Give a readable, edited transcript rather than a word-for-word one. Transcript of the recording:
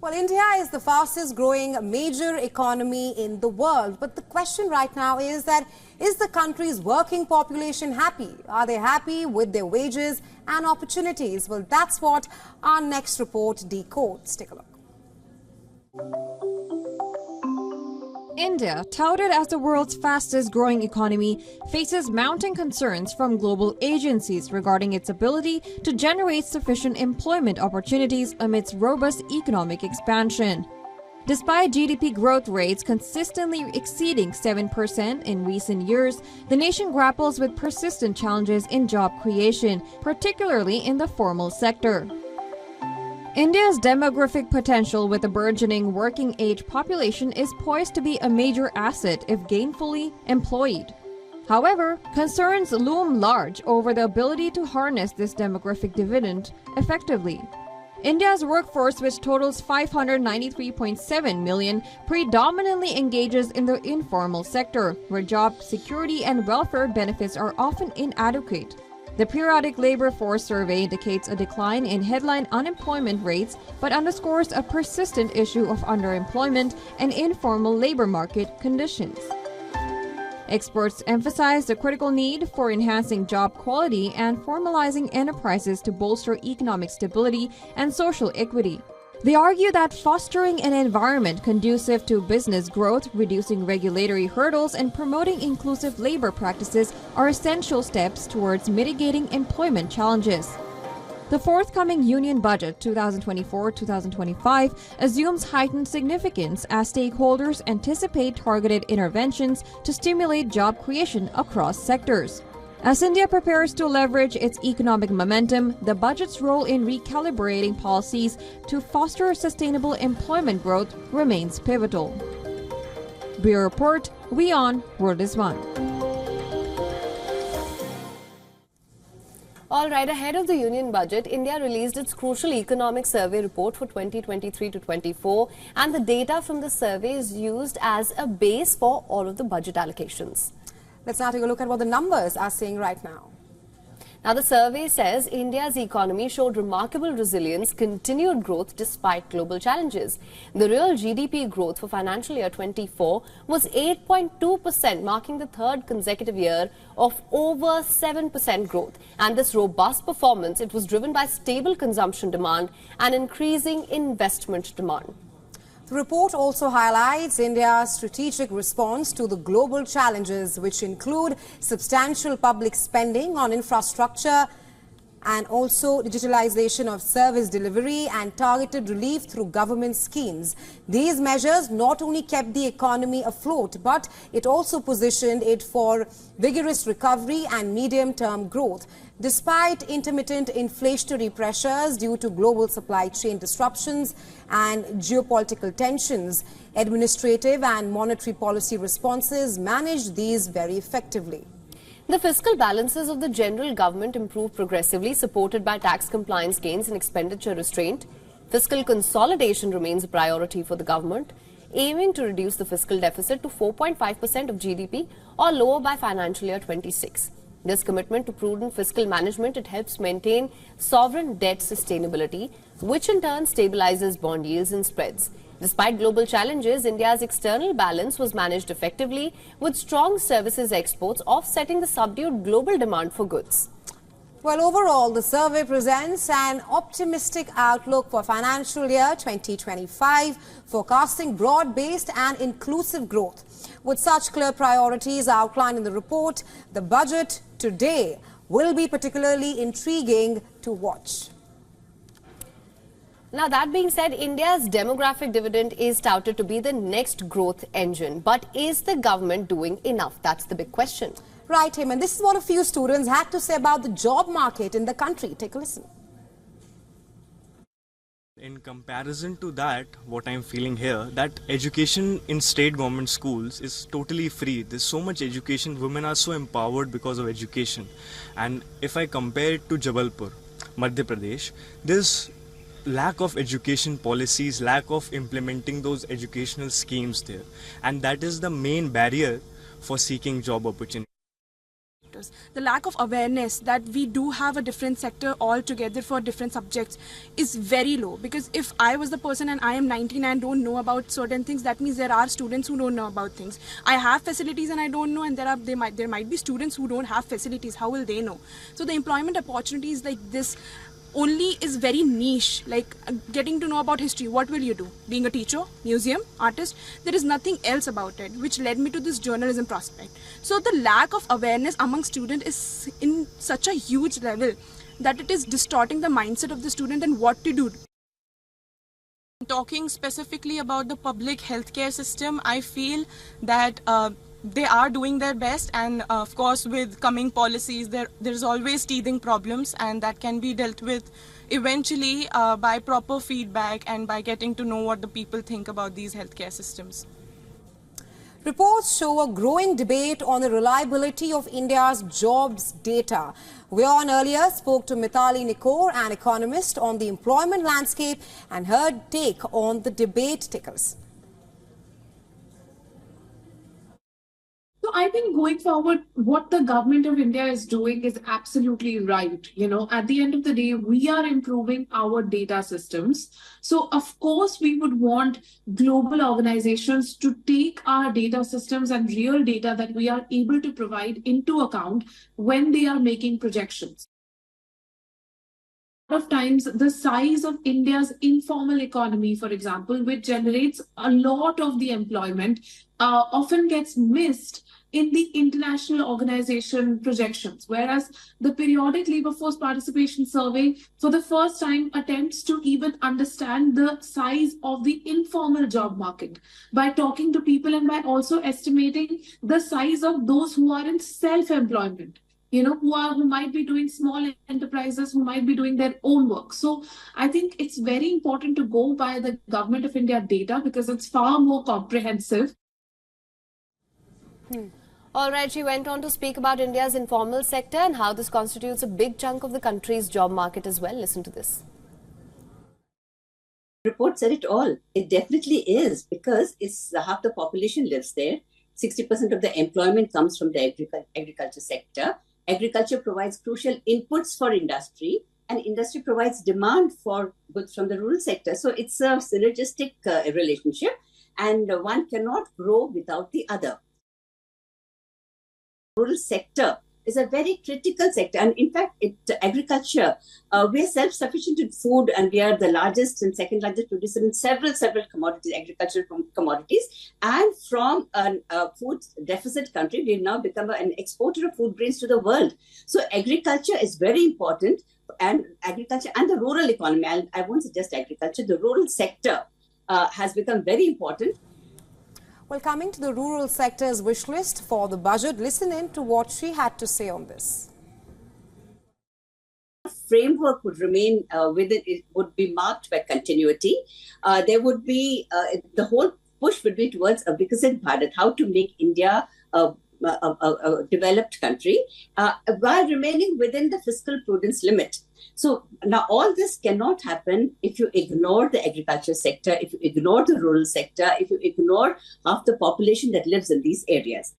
Well, India is the fastest growing major economy in the world. But the question right now is that, is the country's working population happy? Are they happy with their wages and opportunities? Well, that's what our next report decodes. Take a look. India, touted as the world's fastest growing economy, faces mounting concerns from global agencies regarding its ability to generate sufficient employment opportunities amidst robust economic expansion. Despite GDP growth rates consistently exceeding 7% in recent years, the nation grapples with persistent challenges in job creation, particularly in the formal sector. India's demographic potential with a burgeoning working-age population is poised to be a major asset if gainfully employed. However, concerns loom large over the ability to harness this demographic dividend effectively. India's workforce, which totals 593.7 million, predominantly engages in the informal sector, where job security and welfare benefits are often inadequate. The periodic labor force survey indicates a decline in headline unemployment rates, but underscores a persistent issue of underemployment and informal labor market conditions. Experts emphasize the critical need for enhancing job quality and formalizing enterprises to bolster economic stability and social equity. They argue that fostering an environment conducive to business growth, reducing regulatory hurdles, and promoting inclusive labor practices are essential steps towards mitigating employment challenges. The forthcoming Union Budget 2024-2025 assumes heightened significance as stakeholders anticipate targeted interventions to stimulate job creation across sectors. As India prepares to leverage its economic momentum, the budget's role in recalibrating policies to foster sustainable employment growth remains pivotal. Bureau Report, WION World is One. All right, ahead of the Union Budget, India released its crucial economic survey report for 2023-24, and the data from the survey is used as a base for all of the budget allocations. Let's now take a look at what the numbers are saying right now. Now, the survey says India's economy showed remarkable resilience, continued growth despite global challenges. The real GDP growth for financial year 24 was 8.2%, marking the third consecutive year of over 7% growth. And this robust performance, it was driven by stable consumption demand and increasing investment demand. The report also highlights India's strategic response to the global challenges, which include substantial public spending on infrastructure and also digitalization of service delivery and targeted relief through government schemes. These measures not only kept the economy afloat, but it also positioned it for vigorous recovery and medium-term growth. Despite intermittent inflationary pressures due to global supply chain disruptions and geopolitical tensions, administrative and monetary policy responses managed these very effectively. The fiscal balances of the general government improved progressively, supported by tax compliance gains and expenditure restraint. Fiscal consolidation remains a priority for the government, aiming to reduce the fiscal deficit to 4.5% of GDP or lower by financial year 26. This commitment to prudent fiscal management, it helps maintain sovereign debt sustainability, which in turn stabilizes bond yields and spreads. Despite global challenges, India's external balance was managed effectively, with strong services exports offsetting the subdued global demand for goods. Well, overall, the survey presents an optimistic outlook for financial year 2025, forecasting broad-based and inclusive growth. With such clear priorities outlined in the report, the budget today will be particularly intriguing to watch. Now, that being said, India's demographic dividend is touted to be the next growth engine. But is the government doing enough? That's the big question. Right, Heyman. This is what a few students had to say about the job market in the country. Take a listen. In comparison to that, what I'm feeling here, that education in state government schools is totally free. There's so much education. Women are so empowered because of education. And if I compare it to Jabalpur, Madhya Pradesh, there's lack of education policies, lack of implementing those educational schemes there. And that is the main barrier for seeking job opportunities. sectors. The lack of awareness that we do have a different sector altogether for different subjects is very low, because if I was the person and I am 19 and don't know about certain things, that means there are students who don't know about things. I have facilities and I don't know, and there might be students who don't have facilities. How will they know? So the employment opportunities like this only is very niche, like getting to know about history. What will you do? Being a teacher, museum, artist? There is nothing else about it, which led me to this journalism prospect. So the lack of awareness among students is in such a huge level that it is distorting the mindset of the student and what to do. Talking specifically about the public healthcare system, I feel that they are doing their best, and of course with coming policies there's always teething problems, and that can be dealt with eventually by proper feedback and by getting to know what the people think about these healthcare systems. Reports show a growing debate on the reliability of India's jobs data. WION earlier spoke to Mithali Nikor, an economist, on the employment landscape and her take on the debate tickers. So I think going forward, what the government of India is doing is absolutely right. At the end of the day, we are improving our data systems. So of course, we would want global organizations to take our data systems and real data that we are able to provide into account when they are making projections. Of times, the size of India's informal economy, for example, which generates a lot of the employment, often gets missed in the international organization projections, whereas the periodic labor force participation survey for the first time attempts to even understand the size of the informal job market by talking to people and by also estimating the size of those who are in self-employment. Who might be doing small enterprises, who might be doing their own work. So I think it's very important to go by the Government of India data because it's far more comprehensive. All right, she went on to speak about India's informal sector and how this constitutes a big chunk of the country's job market as well. Listen to this. Report said it all. It definitely is, because it's half the population lives there. 60% of the employment comes from the agriculture sector. Agriculture provides crucial inputs for industry, and industry provides demand for goods from the rural sector. So it's a synergistic relationship, and one cannot grow without the other. Rural sector is a very critical sector, and in fact, agriculture, we are self-sufficient in food, and we are the largest and second largest producer in several commodities, agricultural commodities. And from a food deficit country, we have now become an exporter of food grains to the world. So agriculture is very important, and agriculture and the rural economy, I won't say just agriculture, the rural sector has become very important. Well, coming to the rural sector's wish list for the budget, listen in to what she had to say on this. Framework would remain within, it would be marked by continuity. There would be, the whole push would be towards a Viksit Bharat, how to make India a developed country while remaining within the fiscal prudence limit. So now all this cannot happen if you ignore the agriculture sector, if you ignore the rural sector, if you ignore half the population that lives in these areas.